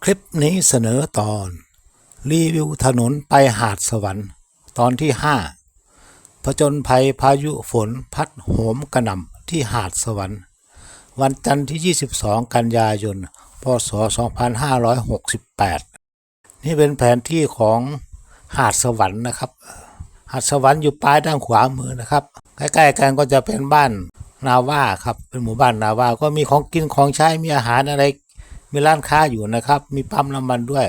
คลิปนี้เสนอตอนรีวิวถนนไปหาดสวรรค์ตอนที่5ผจญภัยพายุฝนพัดโหมกระหน่ำที่หาดสวรรค์วันจันทร์ที่22กันยายนพศ2568นี่เป็นแผนที่ของหาดสวรรค์นะครับหาดสวรรค์อยู่ปลายด้านขวามือนะครับใกล้ๆกันก็จะเป็นบ้านนาว่าครับเป็นหมู่บ้านนาว่าก็มีของกินของใช้มีอาหารอะไรมีร้านค้าอยู่นะครับมีปั๊มน้ำมันด้วย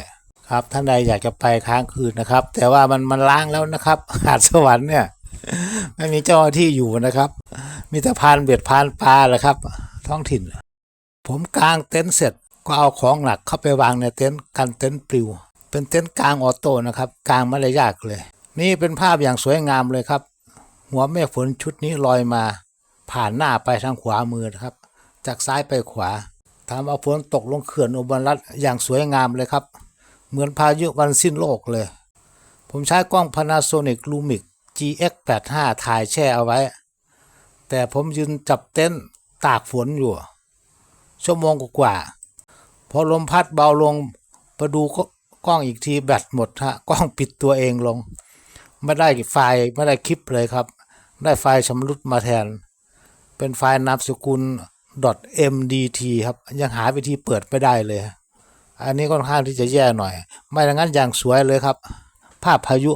ครับท่านใดอยากจะไปค้างคืนนะครับแต่ว่ามันล้างแล้วนะครับหาดสวรรค์เนี่ยไม่มีเจ้าหน้าที่อยู่นะครับมีแต่พานเบ็ดพานปลาแหละครับท้องถิ่นผมกางเต็นท์เสร็จก็เอาของหนักเข้าไปวางในเต็นท์กันเต็นท์ปลิวเป็นเต็นท์กางออโต้นะครับกางไม่ได้ยากเลยนี่เป็นภาพอย่างสวยงามเลยครับหัวเมฆฝนชุดนี้ลอยมาผ่านหน้าไปทางขวามือนะครับจากซ้ายไปขวาทำเอาฝนตกลงเขื่อนอุบลรัตน์อย่างสวยงามเลยครับเหมือนพายุวันสิ้นโลกเลยผมใช้กล้อง Panasonic Lumix GX85 ถ่ายแช่เอาไว้แต่ผมยืนจับเต็นท์ตากฝนอยู่ชั่วโมงกว่าพอลมพัดเบาลงมาดูกล้องอีกทีแบตหมดฮะกล้องปิดตัวเองลงไม่ได้ไฟล์ไม่ได้คลิปเลยครับได้ไฟล์ชำรุดมาแทนเป็นไฟล์นามสกุล .mdt ครับยังหาวิธีเปิดไม่ได้เลยอันนี้ค่อนข้างที่จะแย่หน่อยไม่อย่างนั้นอย่างสวยเลยครับภาพพายุ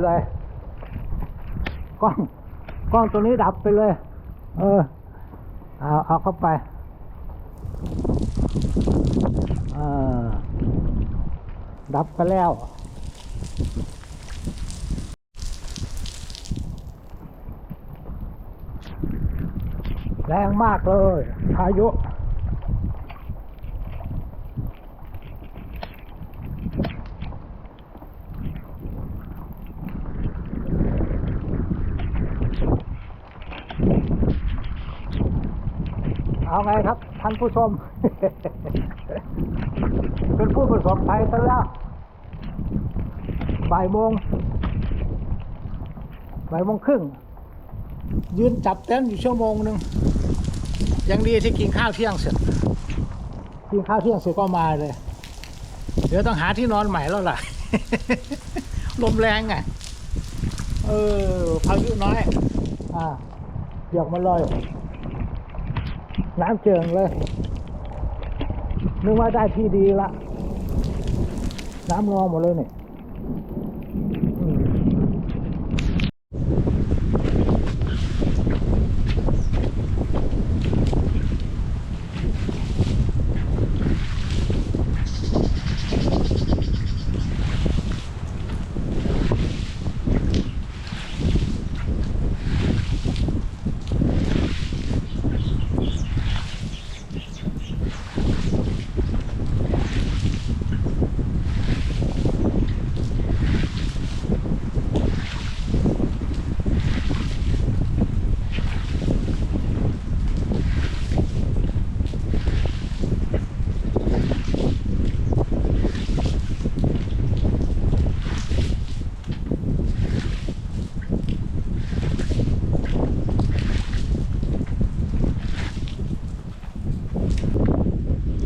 เลยกล้องตัวนี้ดับไปเลยเอาเข้าไปดับไปแล้วแรงมากเลยพายุเอาไงครับท่านผู้ชม เป็นผู้ประสบภัยซะแล้วบ่ายโมงครึ่งยืนจับเต็นท์อยู่ชั่วโมงหนึ่งยังดีที่กินข้าวเที่ยงเสร็จก็มาเลยเดี๋ยวต้องหาที่นอนใหม่แล้วล่ะ ลมแรงไงพายุน้อยเปียกมาลอยน้ำเจิงเลยนึกว่าได้ที่ดีละน้ำงอหมดเลยเนี่ย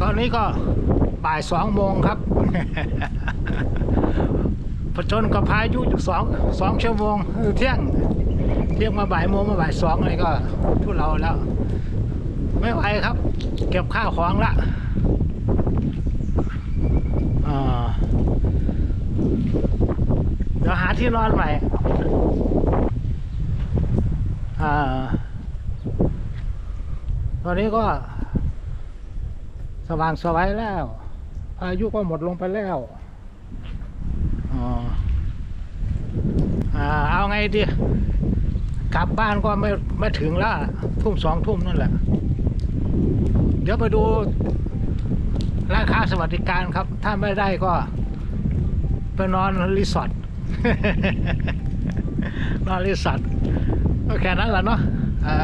ตอนนี้ก็บ่าย2 โมงครับ ผจญกับพายุอยู่2 ชั่วโมงเที่ยงมาบ่ายโมงมาบ่าย2อะไรก็ทุเราแล้วไม่ไหวครับเก็บข้าวของละเดี๋ยวหาที่นอนใหม่ตอนนี้ก็สว่างสวัยแล้วพายุก็หมดลงไปแล้วเอาไงดีกลับบ้านก็ไม่ถึงแล้ว2 ทุ่มนั่นแหละเดี๋ยวไปดูร้านค้าสวัสดิการครับถ้าไม่ได้ก็ไปนอนรีสอร์ท นอนรีสอร์ทก็แค่นั้นแหละเนาะ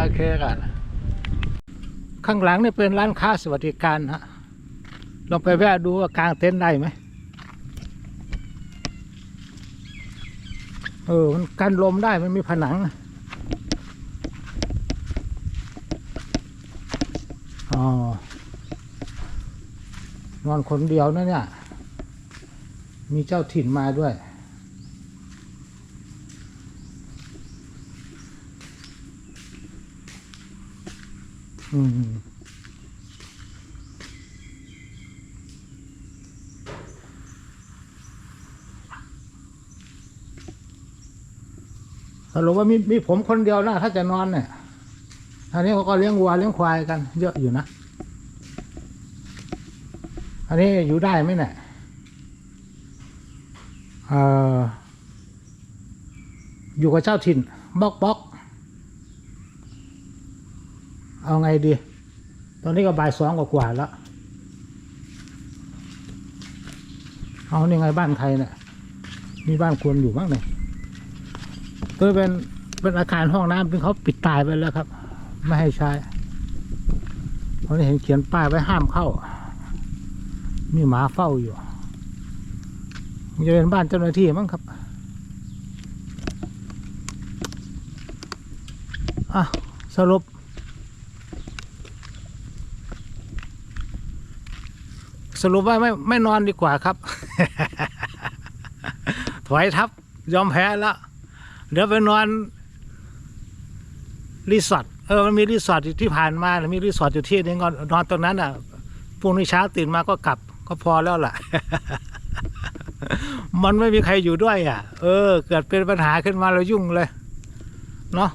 โอเคกันข้างหลังนี่เป็นร้านค้าสวัสดิการฮะลองไปแวะดูว่ากางเต็นท์ได้ไหมมันกันลมได้มันมีผนังนอนคนเดียวนะเนี่ยมีเจ้าถิ่นมาด้วยสรุปว่ามีผมคนเดียวนะถ้าจะนอนเนี่ยอันนี้เขาก็เลี้ยงวัวเลี้ยงควายกันเยอะอยู่นะอันนี้อยู่ได้ไหมเนี่ยอยู่กับเจ้าถิ่นบล็อกเอาไงดีตอนนี้ก็บ่าย2 กว่าแล้วเอานี่ไงบ้านใครเนี่ยมีบ้านควรอยู่บ้างเนี่ยตัวเป็นอาคารห้องน้ำเป็นเขาปิดตายไปแล้วครับไม่ให้ใช้ตอนนี้เห็นเขียนป้ายไว้ห้ามเข้ามีหมาเฝ้าอยู่มันจะเป็นบ้านเจ้าหน้าที่มั้งครับสรุปว่าไม่นอนดีกว่าครับ ถอยทับยอมแพ้แล้วเดี๋ยวไปนอนรีสอร์ทมันมีรีสอร์ทที่ผ่านมามีรีสอร์ทอยู่ที่นึงก็นอนตรงนั้นพรุ่งนี้เช้าตื่นมาก็กลับก็พอแล้วล่ะ มันไม่มีใครอยู่ด้วยอ่ะเกิดเป็นปัญหาขึ้นมาเรายุ่งเลยเนาะ